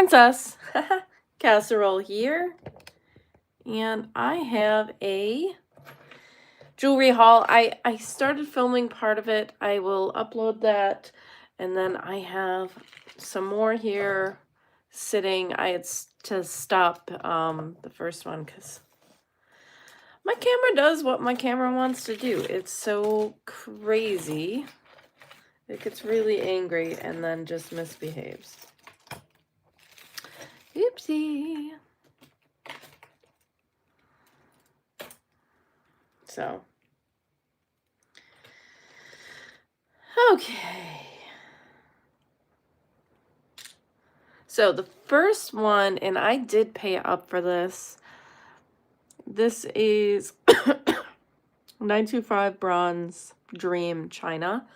Princess Casserole here, and I have a jewelry haul. I started filming part of it. I will upload that, and then I have some more here sitting. I had to stop the first one because my camera does what my camera wants to do. It's so crazy. It gets really angry and then just misbehaves. Oopsie. So, okay. So the first one, and I did pay up for this. This is 925 Bronze Dream China,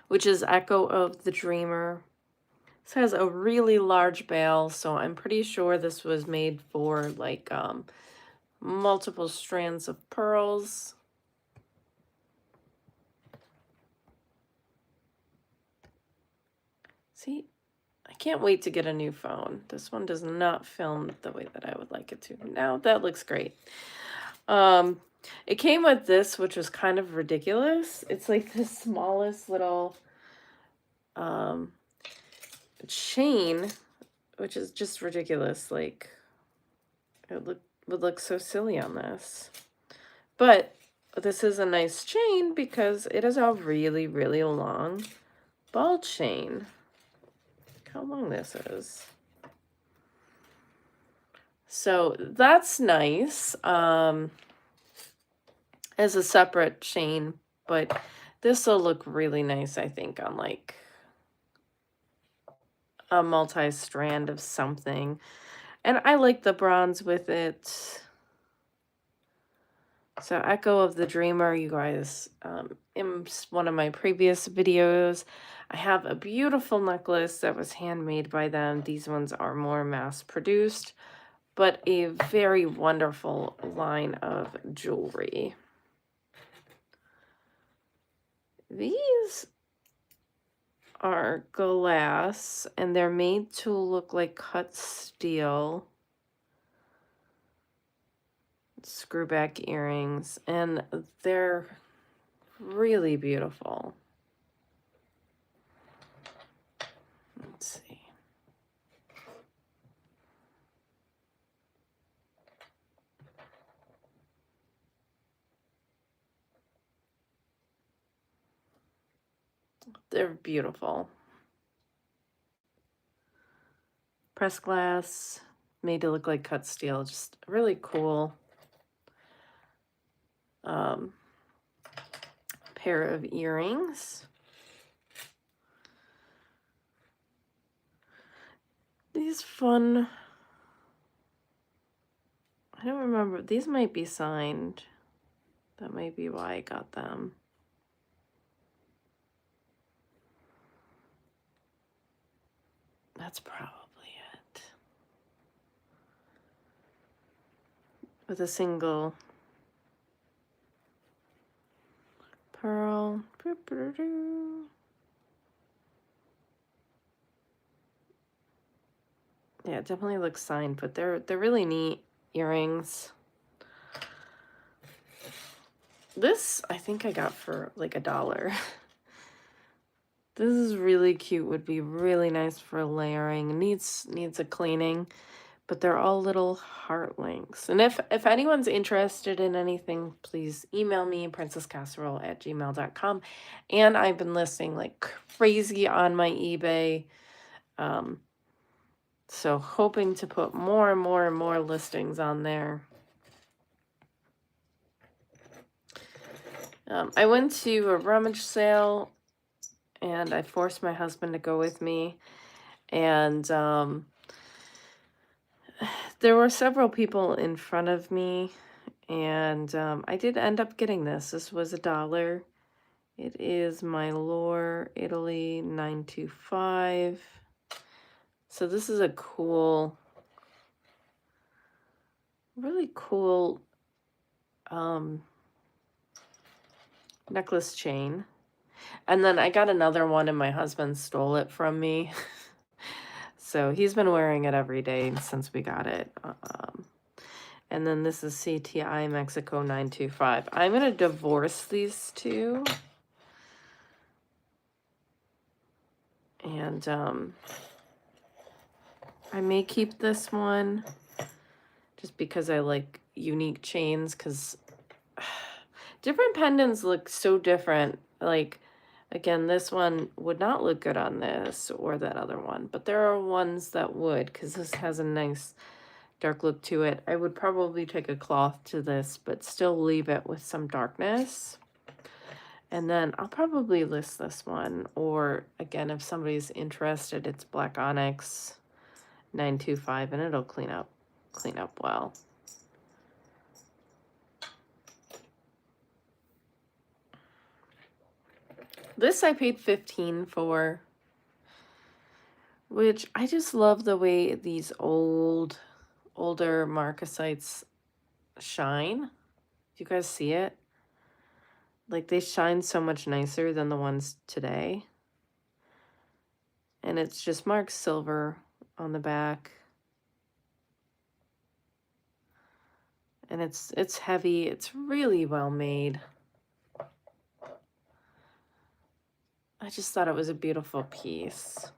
which is Echo of the Dreamer. This has a really large bail, so I'm pretty sure this was made for like multiple strands of pearls. See, I can't wait to get a new phone. This one does not film the way that I would like it to. Now that looks great. It came with this, which was kind of ridiculous. It's like the smallest little chain, which is just ridiculous. Like, it would look so silly on this. But this is a nice chain because it is a really, really long ball chain. Look how long this is. So that's nice. As a separate chain, but this will look really nice, I think, on like a multi-strand of something. And I like the bronze with it. So Echo of the Dreamer, you guys, in one of my previous videos, I have a beautiful necklace that was handmade by them. These ones are more mass-produced, but a very wonderful line of jewelry. These are glass, and they're made to look like cut steel. Screwback earrings, and they're really beautiful. Let's see. They're beautiful. Pressed glass, made to look like cut steel. Just really cool. Pair of earrings. These fun. I don't remember. These might be signed. That might be why I got them. That's probably it. With a single pearl. Yeah, it definitely looks signed, but they're really neat earrings. This I think I got for like $1. This is really cute. Would be really nice for layering. Needs a cleaning, but they're all little heart links. And if anyone's interested in anything, please email me, princesscasserole@gmail.com. And I've been listing like crazy on my eBay. So hoping to put more and more and more listings on there. I went to a rummage sale, and I forced my husband to go with me. And there were several people in front of me, and I did end up getting this. This was $1. It is my Lore Italy 925. So this is a cool, really cool necklace chain. And then I got another one and my husband stole it from me. So he's been wearing it every day since we got it. And then this is CTI Mexico 925. I'm going to divorce these two. And I may keep this one just because I like unique chains, because different pendants look so different. Like, again, this one would not look good on this or that other one, but there are ones that would, because this has a nice dark look to it. I would probably take a cloth to this, but still leave it with some darkness. And then I'll probably list this one, or again, if somebody's interested, it's Black Onyx 925, and it'll clean up well. This I paid $15 for, which I just love the way these older marcasites shine. Do you guys see it? Like, they shine so much nicer than the ones today. And it's just marked silver on the back. And it's heavy. It's really well made. I just thought it was a beautiful piece.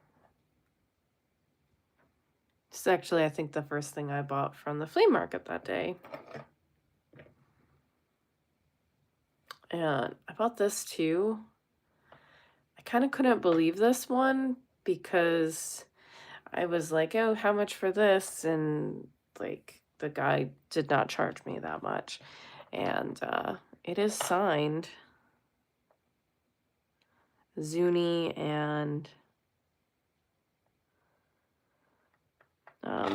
It's actually, I think, the first thing I bought from the flea market that day. And I bought this too. I kind of couldn't believe this one because I was like, oh, how much for this? And like, the guy did not charge me that much. And it is signed Zuni and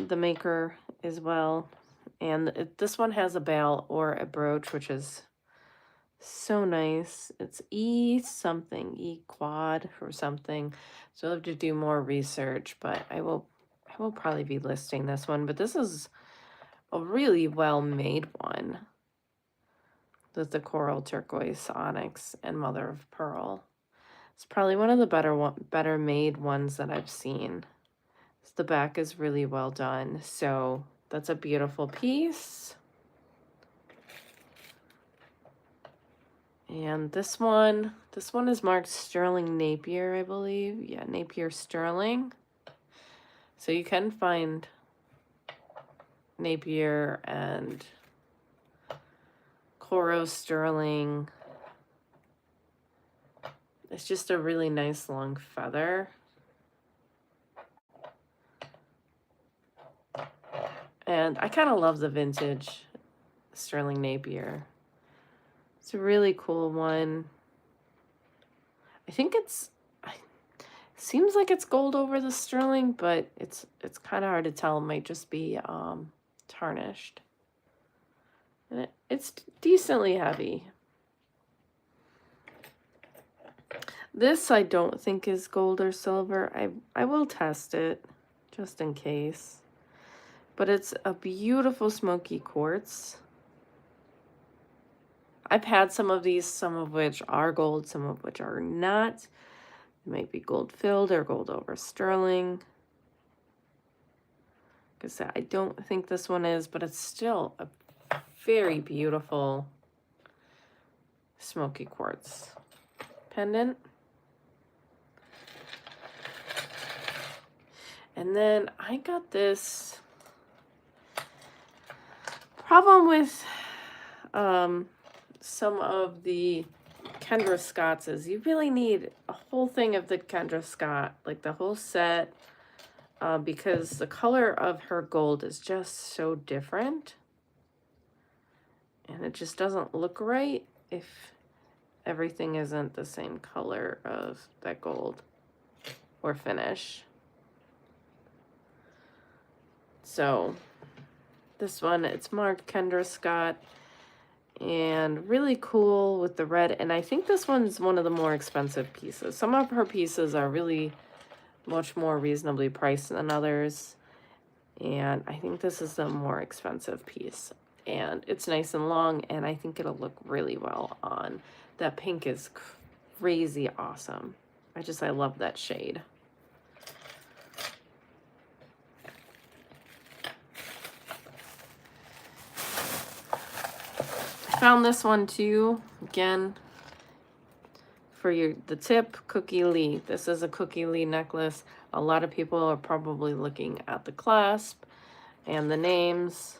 the maker as well. And this one has a bell or a brooch, which is so nice. It's E something, E quad or something. So I'll have to do more research, but I will probably be listing this one. But this is a really well made one with the coral, turquoise, onyx, and mother of pearl. It's probably one of the better made ones that I've seen. So the back is really well done. So that's a beautiful piece. And this one is marked Sterling Napier, I believe. Yeah, Napier Sterling. So you can find Napier and Coro Sterling. It's just a really nice long feather. And I kind of love the vintage Sterling Napier. It's a really cool one. I think seems like it's gold over the sterling, but it's kind of hard to tell. It might just be tarnished. And it's decently heavy. This I don't think is gold or silver. I will test it just in case. But it's a beautiful smoky quartz. I've had some of these, some of which are gold, some of which are not. It might be gold filled or gold over sterling. Because I don't think this one is, but it's still a very beautiful smoky quartz pendant. And then I got this problem with some of the Kendra Scotts is you really need a whole thing of the Kendra Scott, like the whole set, because the color of her gold is just so different. And it just doesn't look right if everything isn't the same color of that gold or finish. So this one, it's marked Kendra Scott. And really cool with the red. And I think this one's one of the more expensive pieces. Some of her pieces are really much more reasonably priced than others. And I think this is the more expensive piece. And it's nice and long, and I think it'll look really well on. That pink is crazy awesome. I love that shade. I found this one too, again, for the tip, Cookie Lee. This is a Cookie Lee necklace. A lot of people are probably looking at the clasp and the names.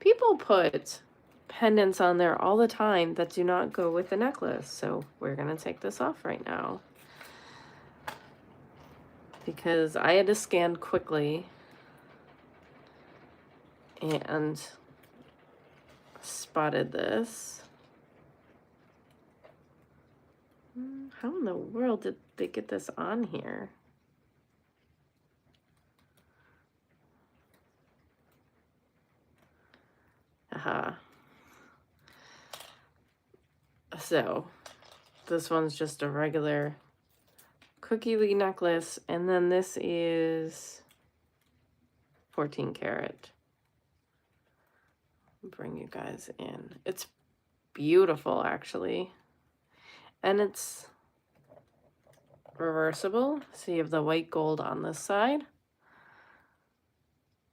People put pendants on there all the time that do not go with the necklace. So we're gonna take this off right now because I had to scan quickly and spotted this. How in the world did they get this on here? Aha. So this one's just a regular Cookie Lee necklace, and then this is 14 karat. Bring you guys in. It's beautiful, actually, and it's reversible. So you have the white gold on this side,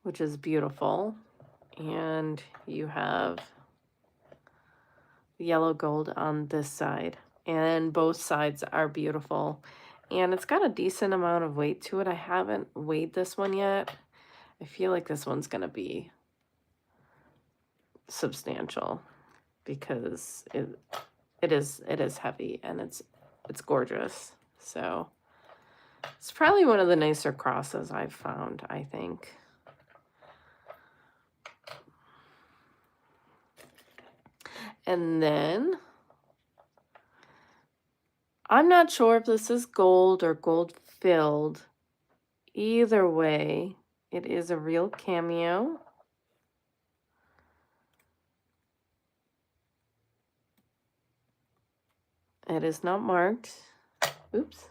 which is beautiful, and you have yellow gold on this side, and both sides are beautiful, and it's got a decent amount of weight to it. I haven't weighed this one yet. I feel like this one's gonna be substantial because it is heavy, and it's gorgeous. So it's probably one of the nicer crosses I've found, I think. And then I'm not sure if this is gold or gold filled. Either way, it is a real cameo. It is not marked. Oops.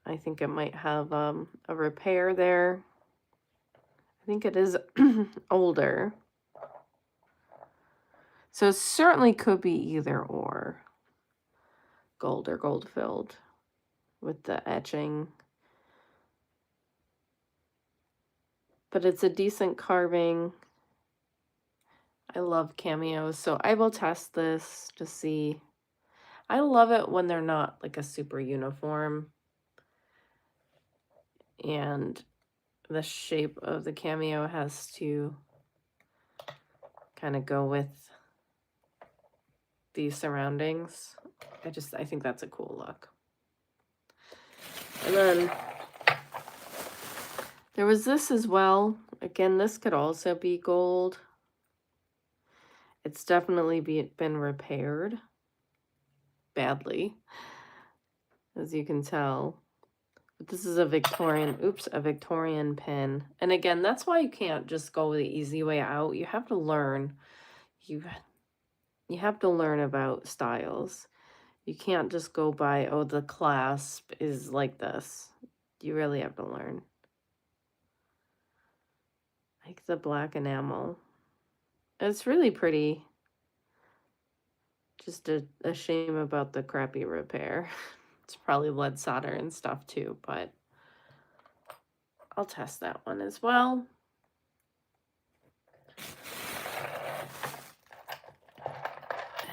I think it might have a repair there. I think it is older. So it certainly could be either or. Gold or gold filled with the etching. But it's a decent carving. I love cameos, so I will test this to see. I love it when they're not like a super uniform. And the shape of the cameo has to kind of go with these surroundings. I think that's a cool look. And then there was this as well. Again, this could also be gold. It's definitely been repaired badly, as you can tell. But this is a Victorian pin. And again, that's why you can't just go the easy way out. You have to learn. You have to learn about styles. You can't just go by, oh, the clasp is like this. You really have to learn. Like the black enamel. It's really pretty. Just a shame about the crappy repair. It's probably lead solder and stuff too, but I'll test that one as well.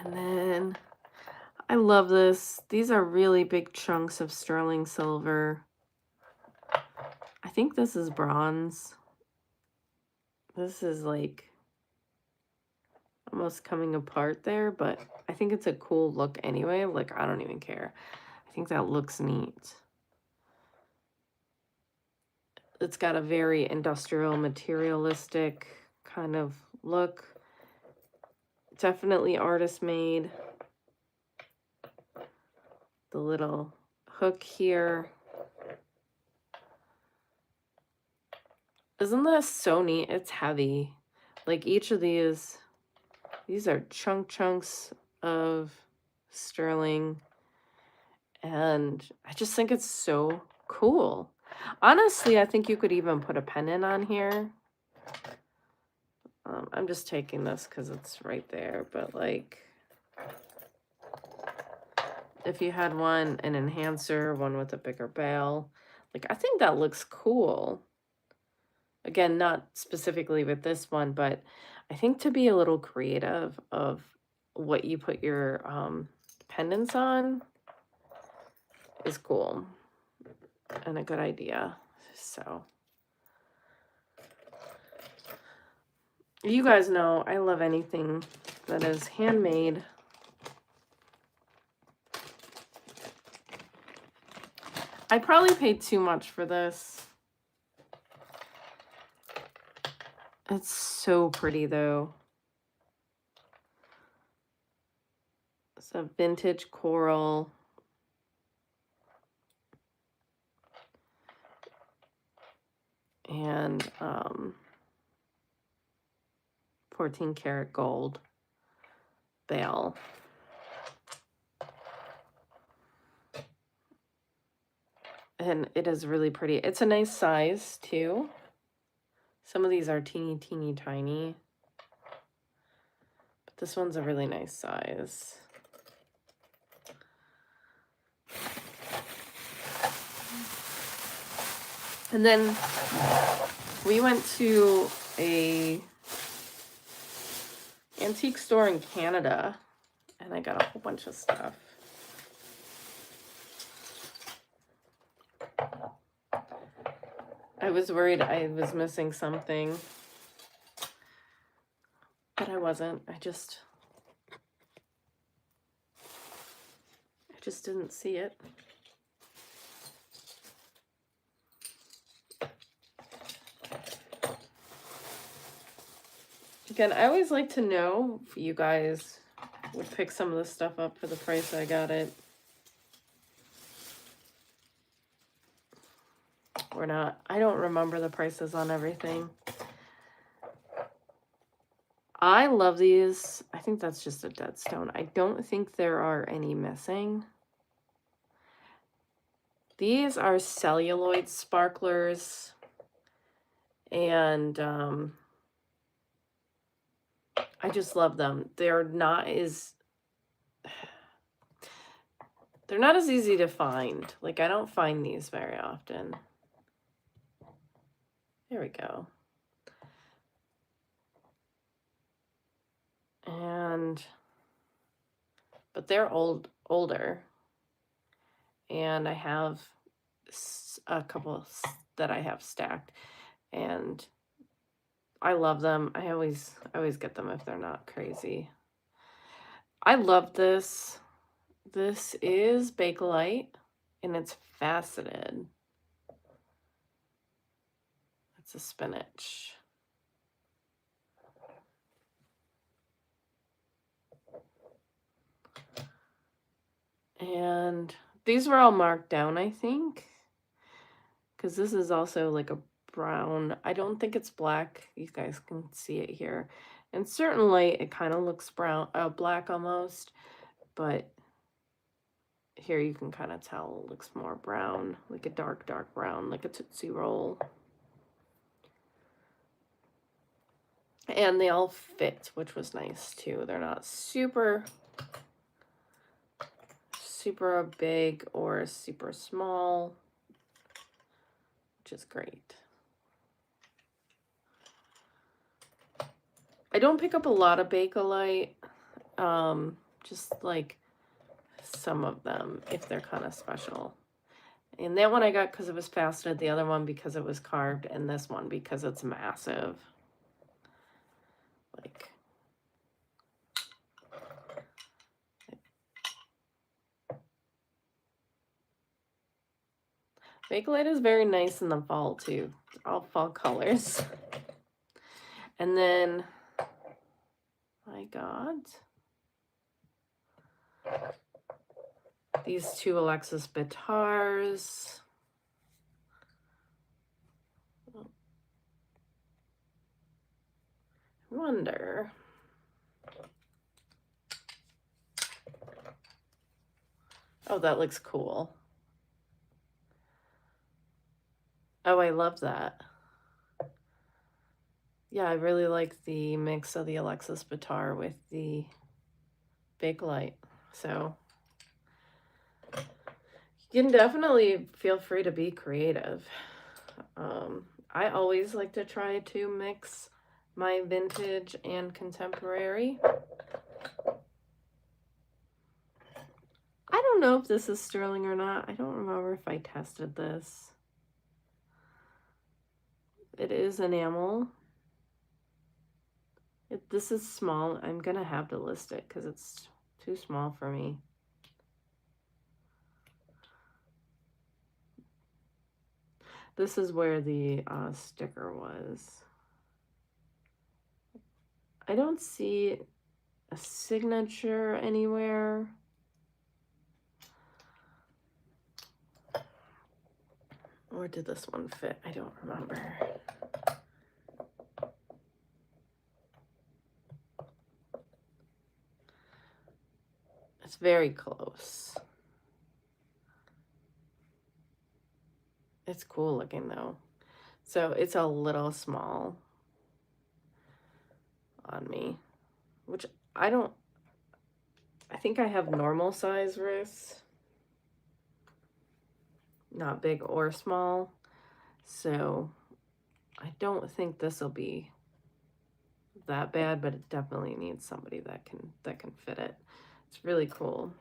And then I love this. These are really big chunks of sterling silver. I think this is bronze. This is like almost coming apart there, but I think it's a cool look anyway. Like, I don't even care. I think that looks neat. It's got a very industrial, materialistic kind of look. Definitely artist made. The little hook here. Isn't that so neat? It's heavy. Like each of these are chunks of sterling. And I just think it's so cool. Honestly, I think you could even put a pendant on here. I'm just taking this because it's right there. But like, if you had one, an enhancer, one with a bigger bail. Like, I think that looks cool. Again, not specifically with this one, but I think to be a little creative of what you put your pendants on is cool and a good idea. So you guys know I love anything that is handmade. I probably paid too much for this. It's so pretty though. It's a vintage coral. And 14 karat gold bail. And it is really pretty. It's a nice size too. Some of these are teeny, teeny, tiny. But this one's a really nice size. And then we went to a antique store in Canada, and I got a whole bunch of stuff. I was worried I was missing something, but I wasn't. I just didn't see it. Again, I always like to know if you guys would pick some of this stuff up for the price I got it. Or not. I don't remember the prices on everything. I love these. I think that's just a dead stone. I don't think there are any missing. These are celluloid sparklers. And I just love them. They're not as easy to find. Like, I don't find these very often. There we go. But they're older. And I have a couple that I have stacked. And I love them. I always get them if they're not crazy. I love this. This is Bakelite, and it's faceted. It's a spinach. And these were all marked down, I think, because this is also like a brown. I don't think it's black. You guys can see it here. And certainly it kind of looks brown, black almost, but here you can kind of tell it looks more brown, like a dark brown, like a Tootsie Roll. And they all fit, which was nice too. They're not super big or super small, which is great. I don't pick up a lot of Bakelite, just like some of them if they're kind of special. And that one I got because it was faceted, the other one because it was carved, and this one because it's massive. Like, Bakelite is very nice in the fall too. All fall colors. And then I got these two Alexis Bitars. I wonder. Oh, that looks cool. Oh, I love that. Yeah, I really like the mix of the Alexis Bitar with the Bakelite. So You can definitely feel free to be creative. I always like to try to mix my vintage and contemporary. I don't know if this is sterling or not. I don't remember if I tested this. It is enamel. This is small. I'm gonna have to list it because it's too small for me. This is where the sticker was. I don't see a signature anywhere. Or did this one fit? I don't remember. It's very close. It's cool looking though. So it's a little small on me, which I think I have normal size wrists, not big or small. So I don't think this will be that bad, but it definitely needs somebody that can fit it. It's really cool.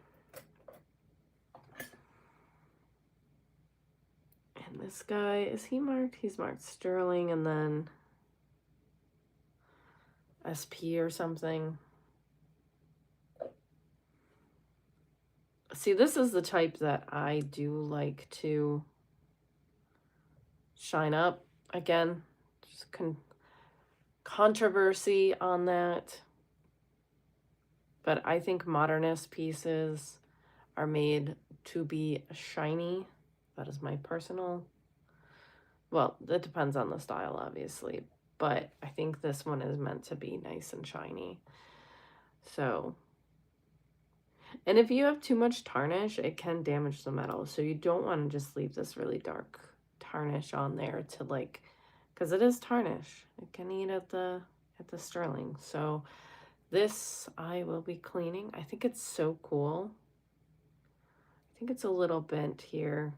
And this guy, is he marked? He's marked sterling and then SP or something. See, this is the type that I do like to shine up. Again, just controversy on that. But I think modernist pieces are made to be shiny. That is my personal, well, it depends on the style, obviously, but I think this one is meant to be nice and shiny. So, and if you have too much tarnish, it can damage the metal. So you don't want to just leave this really dark tarnish on there to like, because it is tarnish. It can eat at the sterling. So this I will be cleaning. I think it's so cool. I think it's a little bent here.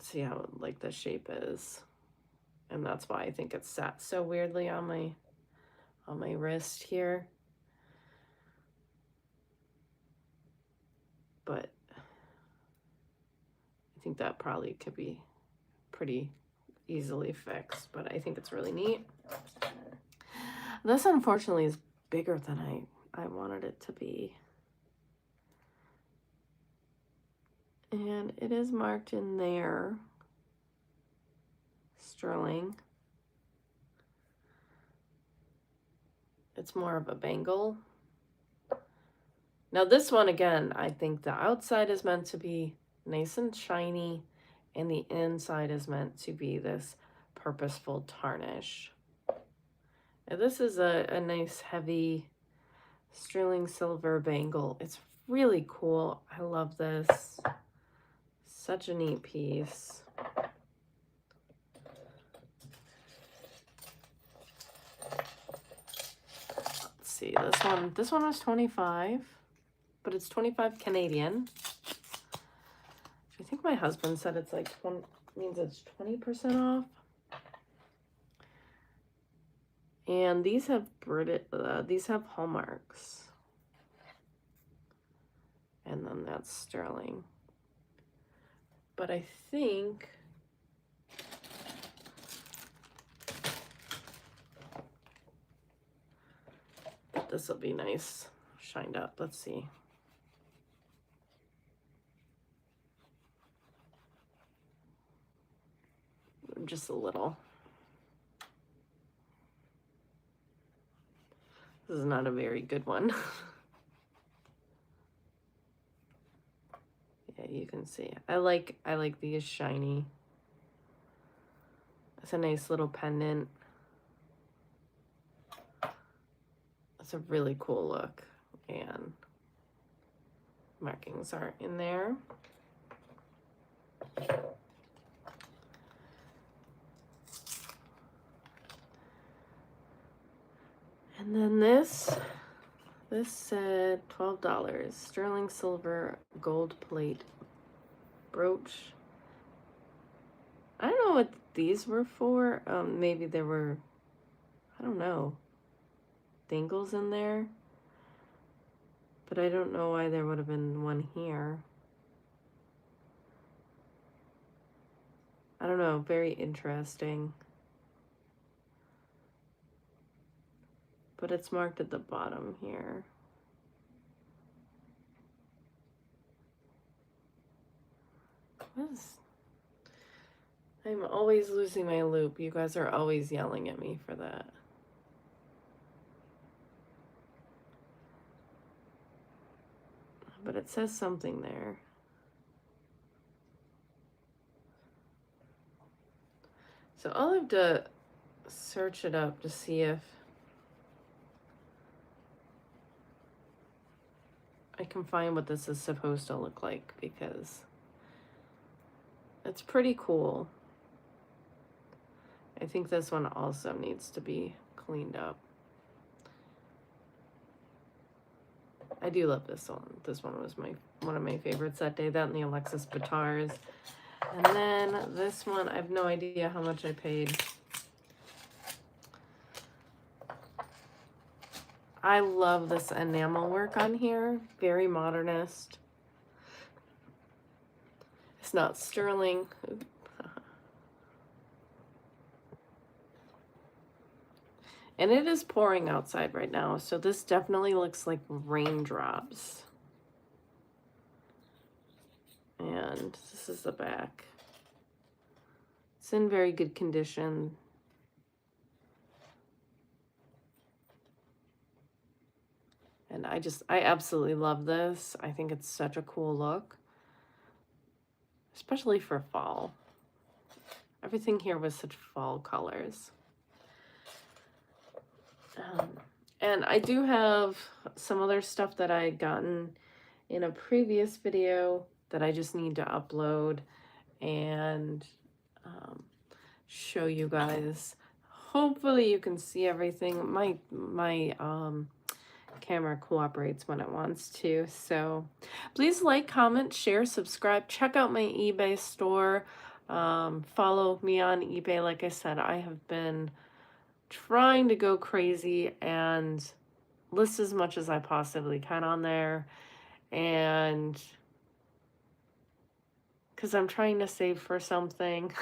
See how like the shape is, and that's why I think it's sat so weirdly on my wrist here. But I think that probably could be pretty easily fixed, but I think it's really neat. This unfortunately is bigger than I wanted it to be. And it is marked in there, sterling. It's more of a bangle. Now this one, again, I think the outside is meant to be nice and shiny, and the inside is meant to be this purposeful tarnish. Now this is a nice heavy sterling silver bangle. It's really cool. I love this. Such a neat piece. Let's see, this one was 25, but it's 25 Canadian. I think my husband said it's like 20, means it's 20% off. And these have hallmarks. And then that's sterling. But I think this will be nice shined up. Let's see. Just a little. This is not a very good one. Yeah, you can see. I like these shiny. It's a nice little pendant. It's a really cool look, and markings are in there. And then this this said $12. Sterling silver gold plate brooch. I don't know what these were for. Maybe there were, I don't know, dangles in there. But I don't know why there would have been one here. I don't know, very interesting. But it's marked at the bottom here. I'm always losing my loop. You guys are always yelling at me for that. But it says something there. So I'll have to search it up to see if I can find what this is supposed to look like, because it's pretty cool. I think this one also needs to be cleaned up. I do love this one. This one was one of my favorites that day. That and the Alexis Batars. And then this one, I have no idea how much I paid. I love this enamel work on here. Very modernist. It's not sterling. And it is pouring outside right now, so this definitely looks like raindrops. And this is the back. It's in very good condition. And I absolutely love this. I think it's such a cool look, especially for fall. Everything here was such fall colors. And I do have some other stuff that I had gotten in a previous video that I just need to upload and show you guys. Hopefully you can see everything. My camera cooperates when it wants to. So please like, comment, share, subscribe. Check out my eBay store. Follow me on eBay. Like I said, I have been trying to go crazy and list as much as I possibly can on there. And because I'm trying to save for something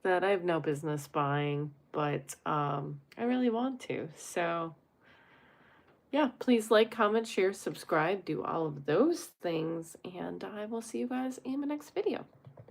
that I have no business buying, but I really want to. So yeah, please like, comment, share, subscribe, do all of those things, and I will see you guys in the next video.